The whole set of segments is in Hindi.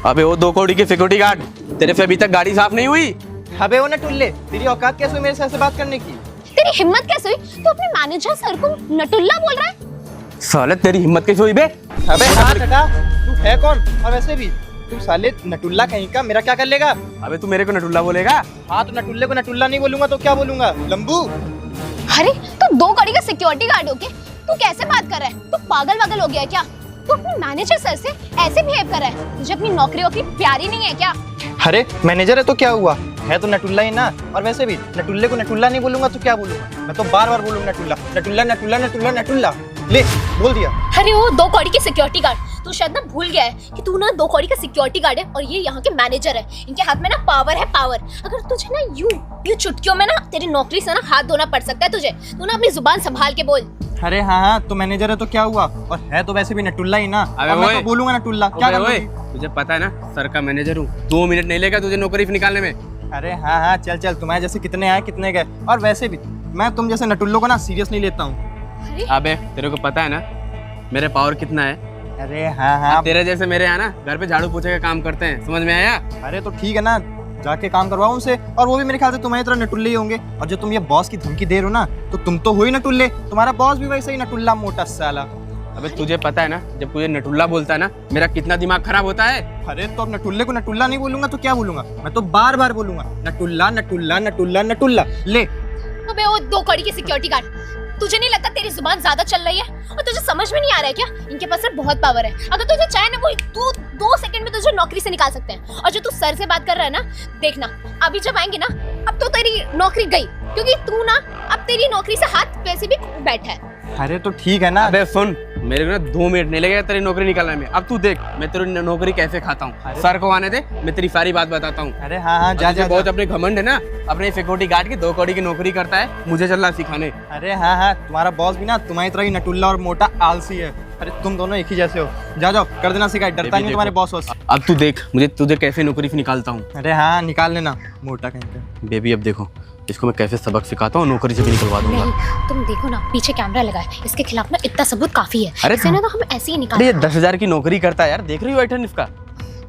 अबे वो 2 कौड़ी के सिक्योरिटी गार्ड, तेरे से अभी तक गाड़ी साफ नहीं हुई? अबे वो नटुल्ले, तेरी औकात कैसे हुई मेरे से बात करने की? तेरी हिम्मत कैसे हुई? तू अपने मैनेजर सर को नटुल्ला बोल रहा है? साले तेरी हिम्मत कैसे हुई बे? अबे हाँ टटा, तू है कौन? और वैसे भी तू साले नटुल्ला कहीं का मेरा क्या कर लेगा? अबे तू मेरे को नटुल्ला बोलेगा? हाँ तो नटुल्ले को नटुल्ला नहीं बोलूंगा तो क्या बोलूंगा? लंबू। अरे तू 2 कौड़ी का सिक्योरिटी गार्ड हो के तू कैसे बात कर रहा है? तू पागल वागल हो गया है क्या? तू अपने मैनेजर सर से ऐसे बिहेव कर रहा है? तुझे अपनी नौकरियों की प्यारी नहीं है क्या? अरे मैनेजर है तो क्या हुआ, है तो नटुल्ला ही ना। और वैसे भी नटुल्ले को नटुल्ला नहीं बोलूंगा तो क्या बोलूंगा? मैं तो बार बार बोलूंगा नटुल्ला नटुल्ला नटुल्ला नटुल्ला नटुल्ला। ले बोल दिया। अरे वो 2 कौड़ी के सिक्योरिटी गार्ड, तू शायद ना भूल गया है कि तू ना 2 कौड़ी का सिक्योरिटी गार्ड है और ये यहाँ के मैनेजर है। इनके हाथ में ना पावर है, पावर। अगर तुझे ना यूं चुटकियों में ना तेरी नौकरी से ना हाथ धोना पड़ सकता है तुझे। तू ना अपनी जुबान संभाल के बोल। अरे हाँ हाँ तो मैनेजर है तो क्या हुआ, और है तो वैसे भी नटुल्ला ही ना। अबे और मैं ओए। तो बोलूंगा नटुल्ला, क्या कर लोगी? तुझे पता है ना सर का मैनेजर हूँ, 2 मिनट नहीं लेगा तुझे नौकरी से निकालने में। अरे हाँ हाँ चल चल, तुम्हारे जैसे कितने आए कितने गए। और वैसे भी मैं तुम जैसे नटुल्लों को ना सीरियस नहीं लेता हूँ। अबे तेरे को पता है ना मेरे पावर कितना है? अरे हाँ हाँ तेरे जैसे मेरे यहाँ ना घर पे झाड़ू पोछे का काम करते हैं, समझ में आया? अरे तो ठीक है ना, जाके काम करवाओ उनसे। और वो भी मेरे ख्याल से तुम्हारी तरह नटुल्ले ही होंगे। और जो तुम ये बॉस की धमकी दे रहे हो ना, तो तुम तो हो ही नटुल्ले, तुम्हारा बॉस भी वैसे ही नटुल्ला मोटा साला। अबे तुझे पता है ना जब तुझे नटुल्ला बोलता है ना मेरा कितना दिमाग खराब होता है? अरे तो अब नटुल्ले को नटुल्ला नहीं बोलूंगा तो क्या बोलूंगा? मैं तो बार बार बोलूंगा नटुल्ला नटुल्ला नटुल्ला नटुल्ला। ले। अबे वो 2 कौड़ी के सिक्योरिटी गार्ड, तुझे नहीं लगता तेरी जुबान ज्यादा चल रही है? और तुझे समझ में नहीं आ रहा है क्या? इनके पास सर बहुत पावर है। अगर तुझे चाहे ना वो 2 सेकंड में तुझे नौकरी से निकाल सकते हैं। और जो तू सर से बात कर रहा है ना, देखना अभी जब आएंगे ना, अब तो तेरी नौकरी गई, क्योंकि तू ना अब तेरी नौकरी से हाथ वैसे भी बैठा है। अरे तो ठीक है ना। अबे सुन, मेरे को ना 2 मिनट नहीं लगेगा तेरी नौकरी निकालने में। अब तू देख मैं तेरी नौकरी कैसे खाता हूँ। सर को आने दे, मैं तेरी सारी बात बताता हूँ। अरे हाँ हाँ जा जा। बहुत अपने घमंड है ना, अपने सिक्योरिटी गार्ड की 2 कौड़ी की नौकरी करता है, मुझे चल रहा सिखाने। अरे हाँ हाँ तुम्हारा बॉस भी ना तुम्हारी तरह ही नटुल्ला और मोटा आलसी है। अरे तुम दोनों एक ही जैसे हो। जाओ जाओ कर देना शिकायत, डरता नहीं तुम्हारे बॉस वॉस। अब तू देख मुझे तुझे कैसे नौकरी से निकालता हूँ। अरे हाँ निकाल लेना मोटा कहीं का। बेबी अब देखो इसको मैं कैसे सबक सिखाता हूँ, नौकरी से भी निकलवा दूंगा। नहीं तुम देखो ना, पीछे कैमरा लगा है, इसके खिलाफ ना इतना सबूत काफी है। अरे इसे ना तो हम ऐसे ही निकाल। अरे ये 10,000 की नौकरी करता है यार, देख रही हो आइटन इसका।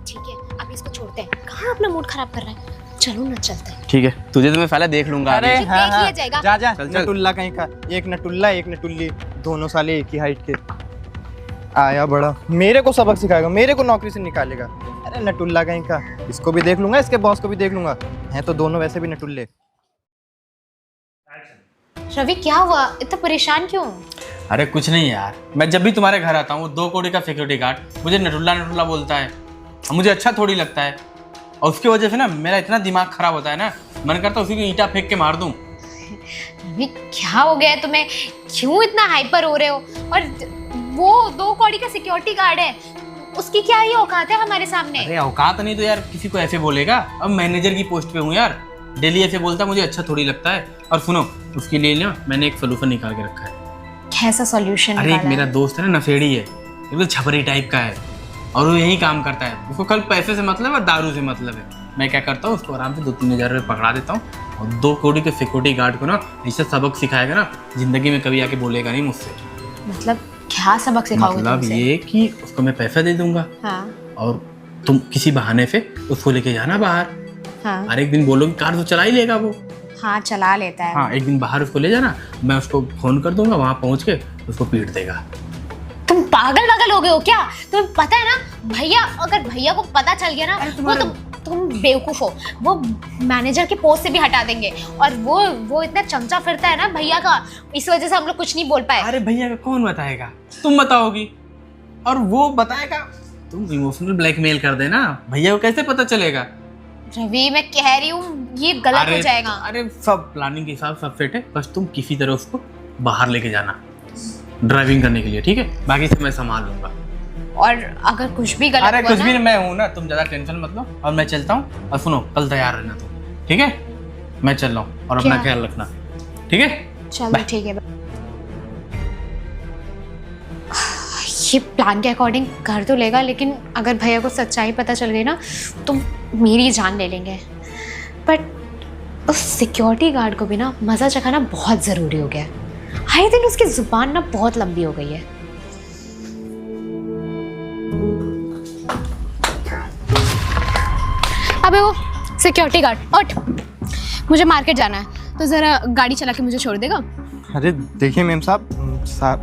ठीक है अब इसको छोड़ते हैं, कहाँ अपना मूड खराब कर रहा है। चलो ना चलते हैं। ठीक है तुझे तो मैं पहले देख लूंगा। अरे अभी। हाँ देख लिया हाँ जाएगा। जा जा। चल, चल। नटुल्ला कहीं का, एक नटुल्ला एक नटुल्ली, दोनों साले एक ही हाइट के। आया बड़ा मेरे को सबक सिखाएगा, मेरे को नौकरी से निकालेगा। अरे नटुल्ला कहीं का, इसको भी देख लूंगा, इसके बॉस को भी देख लूंगा। हैं तो दोनों वैसे भी नटुल्ले। रवि क्या हुआ, इतना परेशान क्यों? अरे कुछ नहीं यार, मैं जब भी तुम्हारे घर आता हूँ 2 कौड़ी का सिक्योरिटी गार्ड मुझे नटुल्ला नटुल्ला बोलता है। मुझे अच्छा थोड़ी लगता है, और उसकी वजह से ना मेरा इतना दिमाग खराब होता है ना, मन करता है उसी को ईंटा फेंक के मार दूं। रवि क्या हो गया है तुम्हें, क्यों इतना हाइपर हो रहे हो? और वो 2 कौड़ी का सिक्योरिटी गार्ड है, उसकी क्या ही औकात है हमारे सामने? अरे औकात नहीं तो यार किसी को ऐसे बोलेगा? अब मैनेजर की पोस्ट पे हूँ यार, डेली ऐसे बोलता मुझे अच्छा थोड़ी लगता है। और सुनो उसके लिए ना मैंने एक सोल्यूशन निकाल के रखा है। कैसा सॉल्यूशन? अरे एक मेरा दोस्त है ना, नशेड़ी है, एकदम छपरी टाइप का है, और वो यही काम करता है। उसको कल पैसे से मतलब है, दारू से मतलब है। मैं क्या करता हूँ उसको आराम से 2-3 हज़ार रुपये पकड़ा देता हूँ, और 2 कौड़ी के सिक्योरिटी गार्ड को ना ऐसा सबक सिखाएगा ना, जिंदगी में कभी आके बोलेगा नहीं मुझसे। मतलब क्या सबक सिखाओगे? मतलब ये कि उसको मैं पैसा दे दूंगा, हाँ और तुम किसी बहाने से उसको लेके जाना बाहर। हाँ हर एक दिन बोलोगे, कार तो चला ही लेगा वो। हाँ चला लेता है। हाँ एक दिन बाहर उसको ले जाना, मैं उसको फोन कर दूंगा, वहां पहुंच के उसको पीट देगा। तुम पागल वागल हो गए हो क्या? तुम्हें पता है ना भैया, अगर भैया को पता चल गया ना वो तुम बेवकूफ हो, वो मैनेजर के पोस्ट से भी हटा देंगे। और वो इतना चमचा फिरता है ना भैया का, इस वजह से हम लोग कुछ नहीं बोल पाए। अरे भैया का कौन बताएगा, तुम बताओगी, और वो बताएगा। तुम इमोशनल ब्लैकमेल कर देना, भैया को कैसे पता चलेगा? रवि मैं कह रही हूँ ये गलत हो जाएगा। अरे सब प्लानिंग के हिसाब सब फिट है, बस तुम किसी तरह उसको बाहर लेके जाना ड्राइविंग करने के लिए, ठीक है? बाकी से मैं संभाल लूंगा। और अगर कुछ भी गलत अरे हुआ कुछ ना, भी मैं हूँ ना, तुम ज्यादा टेंशन मत लो। और मैं चलता हूँ, और सुनो कल तैयार रहना तुम, ठीक है? मैं चल रहा हूँ, और अपना क्या? ख्याल रखना, ठीक है? चलो ठीक है। ये प्लान के अकॉर्डिंग कर तो लेगा, लेकिन अगर भैया को सच्चाई पता चल गई ना तो मेरी जान ले लेंगे। बट उस सिक्योरिटी गार्ड को भी ना मज़ा चखाना बहुत ज़रूरी हो गया है। आए दिन उसकी ज़ुबान ना बहुत लंबी हो गई है। अबे वो सिक्योरिटी गार्ड उठ, मुझे मार्केट जाना है, तो ज़रा गाड़ी चला के मुझे छोड़ देगा? अरे देखिए मैम साहब,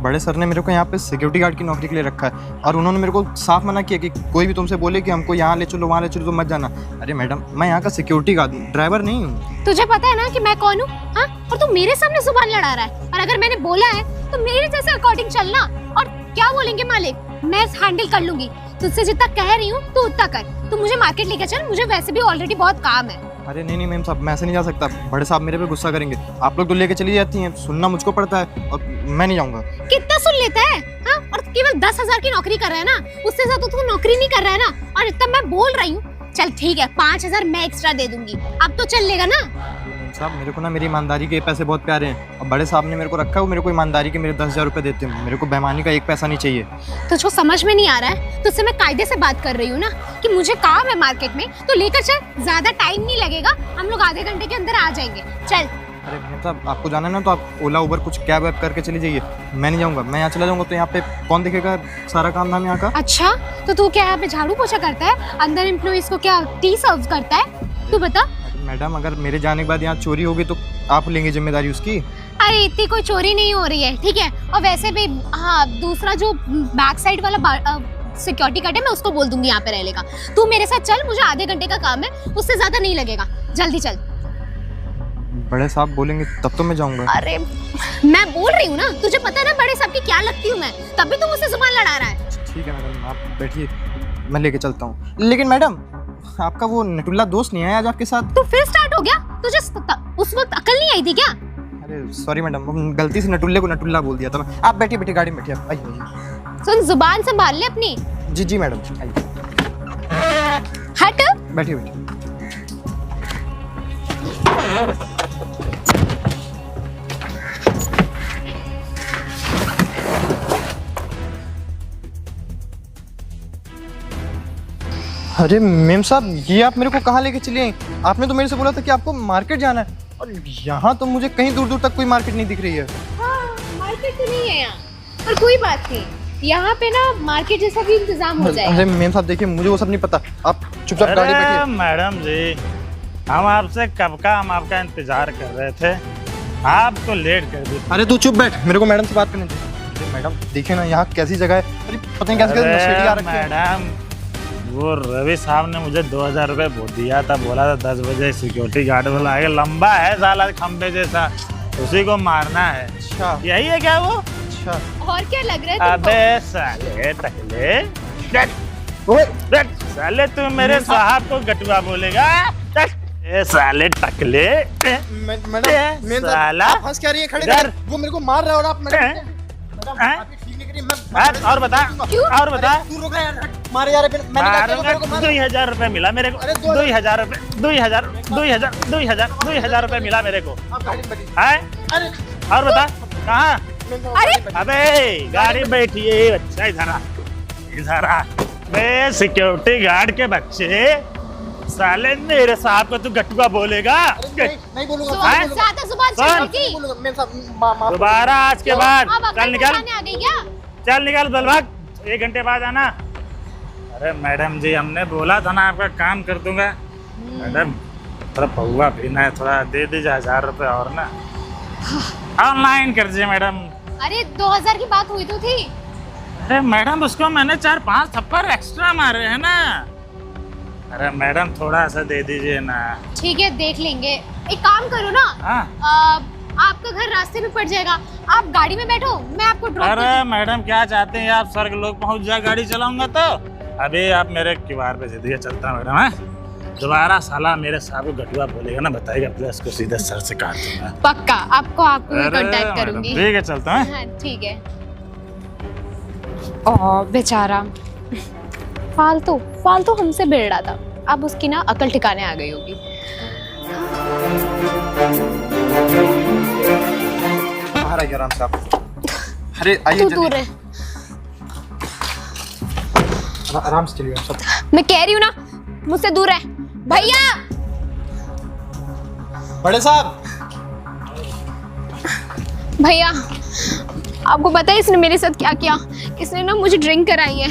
बड़े सर ने मेरे को यहाँ पे सिक्योरिटी गार्ड की नौकरी के लिए रखा है और उन्होंने मेरे को साफ मना किया कि कोई भी तुमसे बोले कि हमको यहाँ ले चलो वहाँ ले चलो तो मत जाना। अरे मैडम, मैं यहाँ का सिक्योरिटी गार्ड हूँ, ड्राइवर नहीं हूँ। तुझे पता है ना कि मैं कौन हूँ? हाँ, और तू मेरे सामने जुबान लड़ा रहा है, और अगर मैंने बोला है तो मेरे जैसे अकॉर्डिंग चलना। और क्या बोलेंगे मालिक, मैं हैंडल कर लूंगी। तुझसे जितना कह रही हूँ तू उतना कर। तू मुझे मार्केट लेकर चल, मुझे वैसे भी ऑलरेडी बहुत काम है। अरे नहीं मैम साहब, मैं ऐसे नहीं जा सकता, बड़े साहब मेरे पे गुस्सा करेंगे। आप लोग तो लेके चली जाती हैं, सुनना मुझको पड़ता है और मैं नहीं जाऊँगा। कितना सुन लेता है? हाँ, और केवल 10,000 की नौकरी कर रहा है ना, उससे ज्यादा तो तू नौकरी नहीं कर रहा है ना। और इतना मैं बोल रही हूँ, चल ठीक है 5,000 मैं एक्स्ट्रा दे दूंगी, अब तो चल लेगा ना? साहब मेरे को ना मेरी ईमानदारी के पैसे बहुत प्यारे हैं और बड़े साहब ने मेरे को रखा है, वो मेरे को ईमानदारी के मेरे 10,000 रुपये देते हैं। मेरे को बेईमानी का एक पैसा नहीं चाहिए। तुझको समझ में नहीं आ रहा है? तुझसे मैं कायदे से बात कर रही हूँ ना कि मुझे काम है मार्केट में, तो लेकर चल, ज्यादा टाइम नहीं लगेगा, हम लोग आधे घंटे के अंदर आ जाएंगे। चल। अरे मैम साहब, आपको जाना है ना तो आप ओला उबर कुछ कैब वैब करके चली जाइए, मैं नहीं जाऊँगा। मैं यहाँ चला जाऊँगा तो यहाँ पे कौन देखेगा सारा काम धाम यहाँ का? अच्छा, तो तू क्या यहाँ पे झाड़ू पोछा करता है, अंदर एम्प्लॉइज को क्या टी सर्व करता है? तू बता। मैडम, अगर मेरे जाने के बाद यहाँ चोरी होगी तो आप लेंगे जिम्मेदारी उसकी? अरे इतनी कोई चोरी नहीं हो रही है, ठीक है? और वैसे भी हाँ, दूसरा जो बैक साइड वाला सिक्योरिटी गार्ड है, मैं उसको बोल दूंगी यहाँ पे रहने का। तू मेरे साथ चल, मुझे आधे घंटे का काम है, उससे ज्यादा नहीं लगेगा, जल्दी चल। बड़े साहब बोलेंगे तब तो मैं जाऊंगा। अरे मैं बोल रही हूँ ना, तुझे पता है ना बड़े साहब की क्या लगती हूँ मैं, तब भी तुम मुझसे जुबान लड़ा रहा है। ठीक है मैडम, आप बैठिए, मैं लेके चलता हूँ। लेकिन मैडम, आपका वो नटुल्ला दोस्त नहीं आया आज आपके साथ? तो फिर स्टार्ट हो गया? तुझे उस वक्त अकल नहीं आई थी क्या? अरे सॉरी मैडम, गलती से नटुल्ले को नटुल्ला बोल दिया था मैं। आप बैठिए बैठिए, गाड़ी में बैठिए, आइए। सुन, जुबान संभाल ले अपनी। जी जी मैडम, आइए। हट। बैठिए बैठिए। अरे मेम साहब, ये आप मेरे को कहाँ लेके चले आई? आपने तो मेरे से बोला था कि आपको मार्केट जाना है, और यहाँ तो मुझे कहीं दूर दूर तक कोई मार्केट नहीं दिख रही है। हाँ, मार्केट तो नहीं है यहाँ, पर कोई बात नहीं, यहाँ पे ना मार्केट जैसा भी इंतजाम हो जाएगा। अरे मेम साहब देखिए, मुझे वो सब नहीं पता, आप चुपचाप गाड़ी बैठिए। मैडम जी, हम आपसे कब का हम आपका इंतजार कर रहे थे, आपको लेट कर दिया। अरे तू चुप बैठ, मेरे को मैडम से बात करने दे। मैडम देखिए ना, यहाँ कैसी जगह है, अरे पता नहीं कैसे नशेड़ी आ रखी है। मैडम, वो रवि साहब ने मुझे 2,000 रुपये वो दिया था, बोला था 10 बजे सिक्योरिटी गार्ड वाला आएगा, लंबा है साला खंबे जैसा, उसी को मारना है। अच्छा, यही है क्या वो? अच्छा। और क्या लग रहा है तुमको? अबे साले टकले, साले तू मेरे साहब को गटुआ बोलेगा? ए साले टकले, मैडम साला फंस क्या रही है? खड़े कर, वो मेरे को मार रहा है और आप मैडम ठीक नहीं करी। मैं और बता, और बता। तू रुक यार, मारे यार, मैंने 2,000 रुपए मिला मेरे को, 2,000 रुपए, 2,000 रुपए मिला मेरे को। अरे और बता कहाँ? अरे अबे गाड़ी बैठिए बच्चा, इधर आ। बे सिक्योरिटी गार्ड के बच्चे, साले मेरे साहब को तू गटुआ बोलेगा? नहीं बोलूंगा, ज्यादा जुबान चलाएगी। दोबारा आज के बाद चल निकल, आ गई क्या? चल निकल बलभाग, 1 घंटे बाद आना। अरे मैडम जी, हमने बोला था ना आपका काम कर दूंगा। मैडम थोड़ा पौवा पीना है, थोड़ा दे दीजिए 1,000 रुपये और ना, ऑनलाइन कर दीजिए मैडम। अरे 2,000 की बात हुई तो थी। अरे मैडम, उसको मैंने 4-5 थप्पड़ एक्स्ट्रा मारे हैं ना। अरे मैडम थोड़ा सा दे दीजिए ना। ठीक है, देख लेंगे। एक काम करो ना, आपका घर रास्ते में पड़ जाएगा, आप गाड़ी में बैठो, मैं आपको ड्रॉप कर अरे मैडम, क्या चाहते हैं आप? स्वर्ग लोग पहुंच जाए गाड़ी चलाऊंगा तो? अभी आप मेरे किवाड़ पे दे दीजिए, चलता हूँ मैडम। दोबारा साला मेरे साहब को गटुआ बोलेगा ना, बताइएगा प्लस को सीधे सर से काट दूंगा। पक्का, आपको कांटेक्ट करूंगी। ठीक है, चलता हूँ। हाँ, ठीक है। ओ बेचारा, फालतू हमसे भिड़ रहा था, अब उसकी ना अकल ठिकाने आ गई होगी। बाहर आइए आराम से आप। अरे आइए तू दूर है, आराम से चलिए सब। मैं कह रही हूँ ना, मुझसे दूर है। भैया, बड़े साहब, भैया आपको पता है इसने मेरे साथ क्या किया? इसने ना मुझे ड्रिंक कराई है,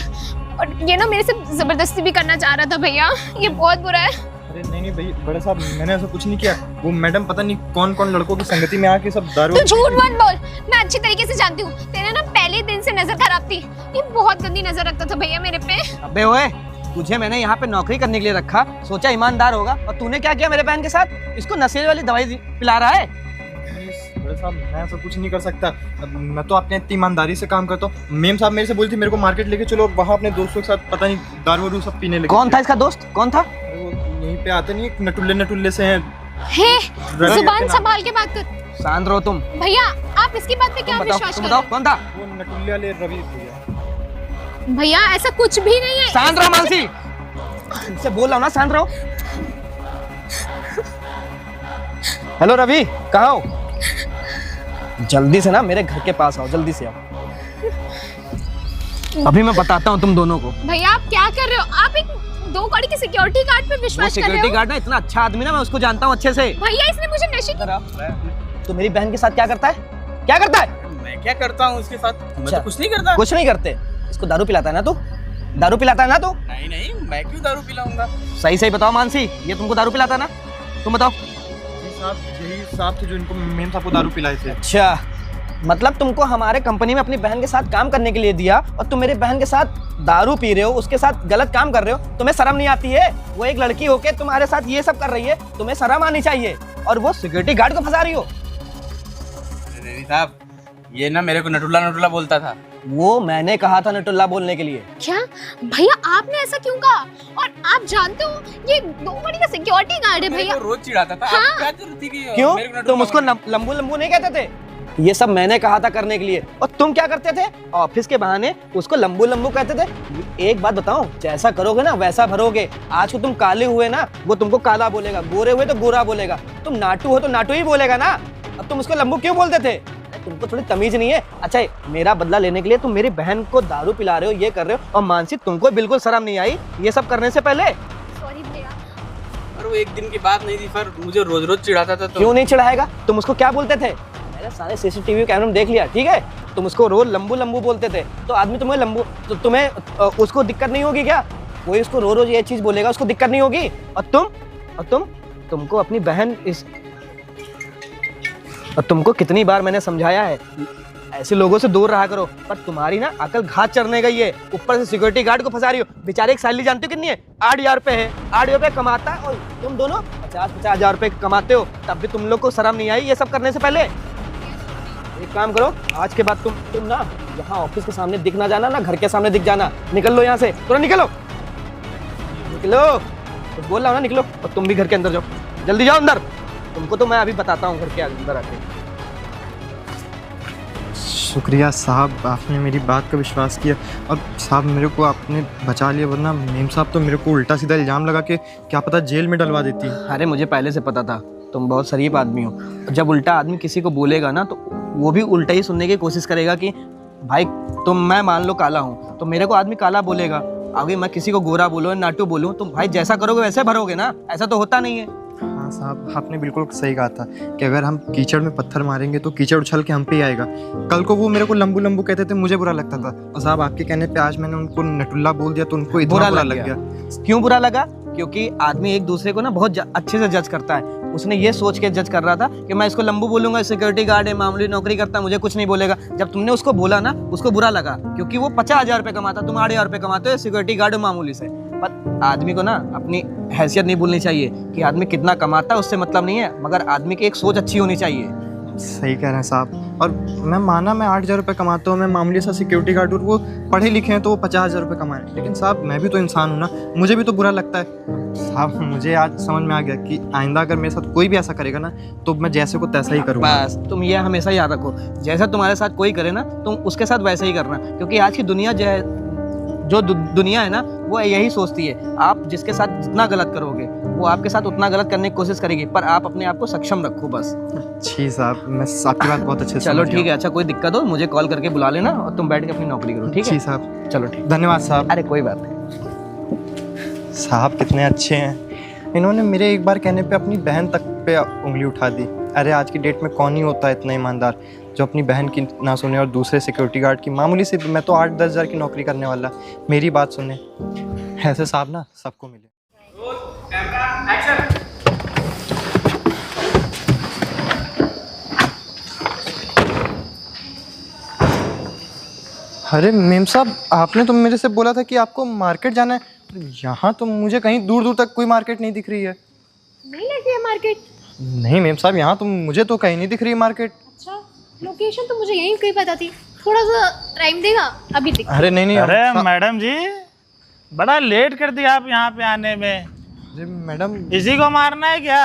और ये ना मेरे से जबरदस्ती भी करना चाह रहा था। भैया ये बहुत बुरा है। अरे नहीं भाई बड़े साहब, मैंने ऐसा कुछ नहीं किया। वो मैडम पता नहीं कौन कौन लड़कों की संगति में आके सब दारू। तू झूठ मत बोल, मैं अच्छी तरीके से जानती हूँ। तेरे ना पहले दिन से नजर खराब थी। ये बहुत गंदी नजर रखता था भैया मेरे पे। अबे ओए, तुझे मैंने यहाँ पे नौकरी करने के लिए रखा, सोचा ईमानदार होगा, और तूने क्या किया मेरे बहन के साथ? इसको नशे वाली दवाई पिला रहा है। बड़े साहब मैं ऐसा कुछ नहीं कर सकता। अब मैं तो अपने इतनी ईमानदारी से काम करता हूँ। मेम साहब मेरे से बोली थी मेरे को मार्केट लेके चलो, वहाँ अपने दोस्तों के साथ पता नहीं दारू वारू सब पीने लगे। कौन था इसका दोस्त, कौन था? अरे वो यहीं पे आते नहीं, नटुल्ले नटुल्ले से हैं। हे, रवि जुबान के नाम। संभाल के बात कर। शांत रहो तुम। भैया आप इसकी बात पे क्या विश्वास तुम कर बताओ रहे कौन था? वो नटुल्ले वाले रवि भैया। हो? भैया ऐसा कुछ भी नहीं है। शांत रहो मानसी, तुमसे बोल रहा हूँ ना, शांत रहो। हेलो रवि, कहाँ हो? जल्दी से ना मेरे घर के पास आओ, जल्दी से आओ। अभी मैं बताता हूँ तुम दोनों को। भैया आप क्या कर रहे हो? आप एक 2 कौड़ी के सिक्योरिटी गार्ड पे वो विश्वास कर रहे सिक्योरिटी हो? गार्ड ना इतना अच्छा आदमी ना, मैं उसको जानता हूँ अच्छे से। भैया इसने मुझे नशे की। तो मेरी बहन के साथ क्या करता है? क्या करता है? मैं क्या करता हूँ उसके साथ? मैं अच्छा। तो कुछ नहीं करता। कुछ नहीं करते। इसको दारू पिलाता है ना तू? दारू पिलाता है ना तू? नहीं नहीं, मैं क्यों दारू पिलाऊंगा? सही सही बताओ मानसी, ये तुमको दारू पिलाता है ना? तुम बताओ। जी साहब, यही साहब थे जो इनको मेम साहब को दारू पिलाए थे। अच्छा, मतलब तुमको हमारे कंपनी में अपनी बहन के साथ काम करने के लिए दिया, और तुम मेरी बहन के साथ दारू पी रहे हो, उसके साथ गलत काम कर रहे हो। तुम्हें शर्म नहीं आती है? वो एक लड़की होके तुम्हारे साथ ये सब कर रही है, तुम्हें शर्म आनी चाहिए। और वो सिक्योरिटी गार्ड को फंसा रही हो। नहीं साहब, ये ना मेरे को नटुल्ला नटुल्ला बोलता था। वो मैंने कहा था नटुल्ला बोलने के लिए। क्या भैया आपने ऐसा क्यों कहा? और आप जानते हो ये 2 कौड़ी का सिक्योरिटी गार्ड है मेरे भैया। को रोज चिढ़ाता था। हाँ। आप क्या जरूरत थी कि मेरे को क्यों? नटुल्ला तुम उसको बोलना? लंबू लंबू नहीं कहते थे? ये सब मैंने कहा था करने के लिए, और तुम क्या करते थे? ऑफिस के बहाने उसको लंबू लंबू कहते थे। एक बात बताओ, जैसा करोगे ना वैसा भरोगे। आज को तुम काले हुए ना, वो तुमको काला बोलेगा, गोरे हुए तो गोरा बोलेगा, तुम नाटू हो तो नाटू ही बोलेगा ना। अब तुम उसको लंबू क्यों बोलते थे? तुमको थोड़ी तमीज नहीं है। अच्छा, मेरा बदला लेने के लिए तुम मेरी बहन को दारू पिला रहे हो, ये कर रहे हो, और मानसी तुमको बिल्कुल शर्म नहीं आई ये सब करने से पहले? सॉरी भैया। और वो एक दिन की बात नहीं थी सर, मुझे रोज रोज चिढ़ाता था। तो क्यों नहीं चिढ़ाएगा? तुम उसको क्या बोलते थे? मैंने सारे सीसीटीवी कैमरे में देख लिया, ठीक है? तुम उसको रोज लंबू लंबू बोलते थे, तो आदमी तुम्हें लंबू, तो तुम्हें उसको दिक्कत नहीं होगी क्या? कोई उसको रोज ये चीज बोलेगा, उसको दिक्कत नहीं होगी? और तुमको अपनी बहन और तुमको कितनी बार मैंने समझाया है, ऐसे लोगों से दूर रहा करो, पर तुम्हारी ना अकल घात चढ़ने गई है। ऊपर से सिक्योरिटी गार्ड को फंसा रही हो। बेचारे एक सैलरी जानते हो कितनी है? 8,000 रुपए है। 8,000 रुपए कमाता है, और तुम दोनों 50,000 रुपए कमाते हो। तब भी तुम लोग को शर्म नहीं आई ये सब करने से पहले? एक काम करो, आज के बाद तुम ना यहाँ ऑफिस के सामने दिख ना जाना, ना घर के सामने दिख जाना। निकल लो यहाँ से, तुरंत निकलो निकलो। तो बोल रहा हूँ ना, निकलो। और तुम भी घर के अंदर जाओ, जल्दी जाओ अंदर। तुमको तो मैं अभी बताता हूँ घर के अंदर आके। शुक्रिया साहब, आपने मेरी बात का विश्वास किया, और साहब मेरे को आपने बचा लिया, वरना मेम साहब तो मेरे को उल्टा सीधा इल्ज़ाम लगा के क्या पता जेल में डलवा देती। अरे मुझे पहले से पता था तुम बहुत शरीफ आदमी हो। जब उल्टा आदमी किसी को बोलेगा ना, तो वो भी उल्टा ही सुनने की कोशिश करेगा कि भाई मैं मान लो काला हूँ, तो मेरे को आदमी काला बोलेगा। आगे मैं किसी को गोरा बोलूँ, नाटू बोलूँ, तो भाई जैसा करोगे वैसे भरोगे ना। ऐसा तो होता नहीं है। हाँ साहब, आपने बिल्कुल सही कहा था कि अगर हम कीचड़ में पत्थर मारेंगे तो कीचड़ उछल के हम पे ही आएगा। कल को वो मेरे को लंबू लंबू कहते थे, मुझे बुरा लगता था, और साहब आपके कहने पे आज मैंने उनको नटुल्ला बोल दिया तो उनको इतना बुरा लग गया। क्यों बुरा लगा? क्योंकि आदमी एक दूसरे को ना बहुत अच्छे से जज करता है। उसने ये सोच के जज कर रहा था कि मैं इसको लंबू बोलूंगा, सिक्योरिटी गार्ड है, मामूली नौकरी करता है, मुझे कुछ नहीं बोलेगा। जब तुमने उसको बोला ना, उसको बुरा लगा, क्योंकि वो 50,000 रुपये कमाता, तुम 8,000 रुपये कमाते हो सिक्योरिटी गार्ड मामूली से। पर आदमी को ना अपनी हैसियत नहीं भूलनी चाहिए कि आदमी कितना कमाता है उससे मतलब नहीं है, मगर आदमी की एक सोच अच्छी होनी चाहिए। सही कह रहे हैं साहब। और मैं माना मैं 8,000 रुपये कमाता हूँ, मैं मामूली सा सिक्योरिटी गार्ड हूँ, वो पढ़े लिखे हैं तो वो 50,000 रुपये कमाएं, लेकिन साहब मैं भी तो इंसान हूँ ना, मुझे भी तो बुरा लगता है। साहब मुझे आज समझ में आ गया कि आइंदा अगर मेरे साथ कोई भी ऐसा करेगा ना, तो मैं जैसे को तैसा ही करूँगा। बस तुम ये हमेशा याद रखो, जैसा तुम्हारे साथ कोई करे ना, तुम उसके साथ वैसे ही करना। क्योंकि आज की दुनिया जो दुनिया है ना, वो यही सोचती है आप जिसके साथ जितना गलत करोगे, वो आपके साथ उतना गलत करने की कोशिश करेगी, पर आप अपने आप को सक्षम रखो बस। जी साहब, मैं आपकी बात बहुत अच्छे से चलो समझ ठीक गया। है। अच्छा कोई दिक्कत हो मुझे कॉल करके बुला लेना, और तुम बैठ के अपनी नौकरी करो, ठीक है? जी साहब, चलो ठीक। धन्यवाद साहब। अरे कोई बात नहीं। साहब कितने अच्छे हैं, इन्होंने मेरे एक बार कहने पे अपनी बहन तक पे उंगली उठा दी। अरे आज की डेट में कौन ही होता है इतना ईमानदार जो अपनी बहन की ना सुने, और दूसरे सिक्योरिटी गार्ड की मामूली से, मैं तो 8-10 हज़ार की नौकरी करने वाला, मेरी बात सुने। ऐसे साहब ना सबको मिले। अरे मेम साहब, आपने तो मेरे से बोला था कि आपको मार्केट जाना है। यहाँ तो मुझे कहीं दूर दूर तक कोई मार्केट नहीं दिख रही है। नहीं लग रही है मार्केट? नहीं मेम साहब, यहाँ तो मुझे तो कहीं नहीं दिख रही मार्केट। अच्छा, लोकेशन तो मुझे यहीं कहीं पता थी। थोड़ा सा टाइम देगा, अभी दिख। अरे नहीं नहीं। अरे मैडम जी, बड़ा लेट कर दिया आप यहाँ पे आने में। अरे मैडम, इसी को मारना है क्या?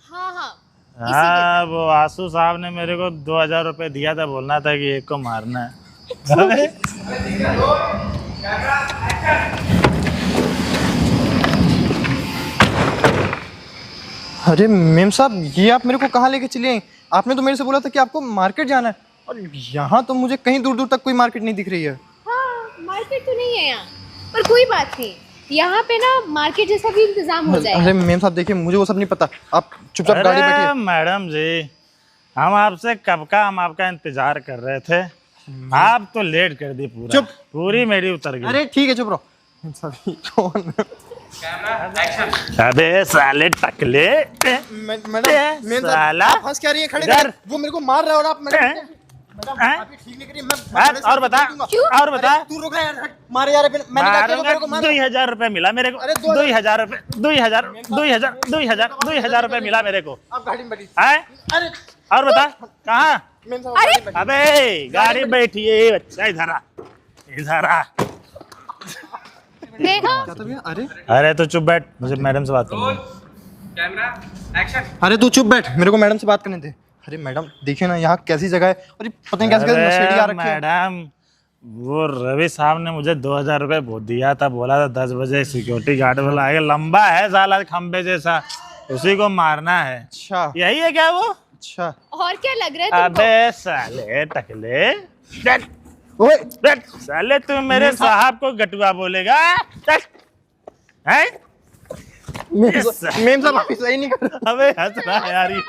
हाँ हाँ, हाँ, वो आसू साहब ने मेरे को 2000 रुपये दिया था, बोलना था कि एक को मारना है। अरे अरे मेम साहब, ये आप मेरे को कहाँ लेके चले आई? आपने तो मेरे से बोला था कि आपको मार्केट जाना है, और यहाँ तो मुझे कहीं दूर दूर तक कोई मार्केट नहीं दिख रही है। हाँ, मार्केट तो नहीं है यहाँ, पर कोई बात नहीं। यहाँ पे ना मार्केट जैसा भी इंतजाम हो जाएगा। अरे मेम साहब देखिए, मुझे वो सब नहीं पता, आप चुपचाप गाड़ी अरे बैठिए। मैडम जी, हम आपसे कब का हम आपका इंतजार कर रहे थे, आप तो लेट कर दी पूरा। चुप। पूरी मेरी उतर गई। अरे ठीक है, चुप रहो। मेम साहब, ये कौन? अबे साले टकले, मैडम, मेम साला। साहब फंस क्या रही है? खड़े इधर। वो मेरे को मार रहा है और आप मैडम हैं? आप ये ठीक नहीं करिए। मैं हाँ, बड़े से और बता, दूंगा। और बता। अरे, तू रुक यार, हट, मारे यार, मैंने क्या किया? वो मेरे को मार रहा है। 2000 रुपये मिला मेरे को। अरे, 2000 रुपये, 2000 मिला मेरे को। आप गाड़ी में बैठिए। हैं? अरे और बता, कहाँ? मेम साहब, गाड़ी में बैठिए। अबे गाड़ी बैठिए बच्चा, इधर आ, इधर आ। देखा? क्या था भैया? अरे अरे तो चुप बैठ, मुझे मैडम से बात करनी है। अरे तू चुप बैठ, मेरे को मैडम से बात करने दे। अरे मैडम देखिए ना, यहाँ कैसी जगह है, और ये पता नहीं कैसे कैसे नशेड़ी आ अरे रखी है। मैडम, वो रवि साहब ने मुझे 2000 रुपये बहुत दिया था, बोला था 10 बजे सिक्योरिटी गार्ड वाला आएगा, लंबा है साला खंबे जैसा, उसी को मारना है। अच्छा यही है क्या वो? अच्छा। और क्या लग रहा है तुमको? अबे साले टकले, ओए साले तू मेरे साहब को गटुआ बोलेगा? हैं? मेम साहब आप सही नहीं कर रहे। अबे हंस रहा है यार ये।